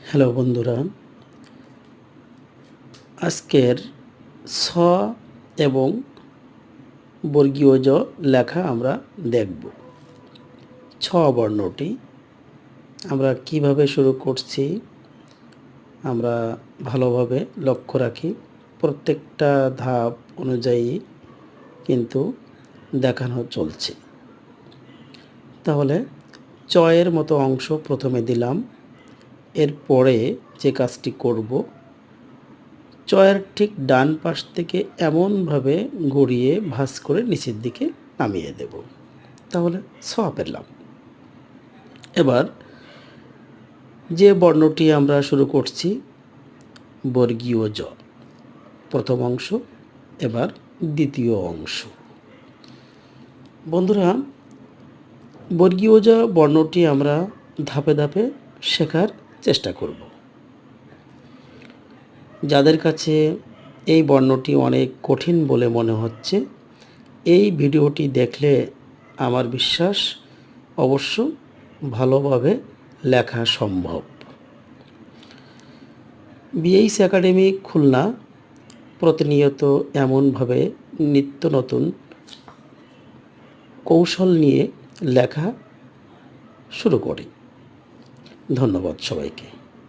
Hello বন্ধুরা, আজকের ছ এবং বর্গীয় জ লেখা আমরা দেখব। ছ বর্ণটি আমরা কিভাবে শুরু করছি আমরা ভালোভাবে লক্ষ্য রাখি। প্রত্যেকটা ধাপ অনুযায়ী কিন্তু দেখানো চলছে। তাহলে চয়ের মতো অংশ প্রথমে দিলাম, এরপরে যে কাজটি করব, চয়ের ঠিক ডান পাশ থেকে এমনভাবে ঘুরিয়ে ভাঁজ করে নিচের দিকে নামিয়ে দেব। তাহলে ছ পেলাম। এবার যে বর্ণটি আমরা শুরু করছি বর্গীয় জ, প্রথম অংশ, এবার দ্বিতীয় অংশ। বন্ধুরা, বর্গীয় জ বর্ণটি আমরা ধাপে ধাপে শেখার চেষ্টা করব। যাদের কাছে এই বর্ণটি অনেক কঠিন বলে মনে হচ্ছে, এই ভিডিওটি দেখলে আমার বিশ্বাস অবশ্য ভালোভাবে লেখা সম্ভব। বিএইচ একাডেমি খুলনা প্রতিনিয়ত এমনভাবে নিত্য নতুন কৌশল নিয়ে লেখা শুরু করে। ধন্যবাদ সবাইকে।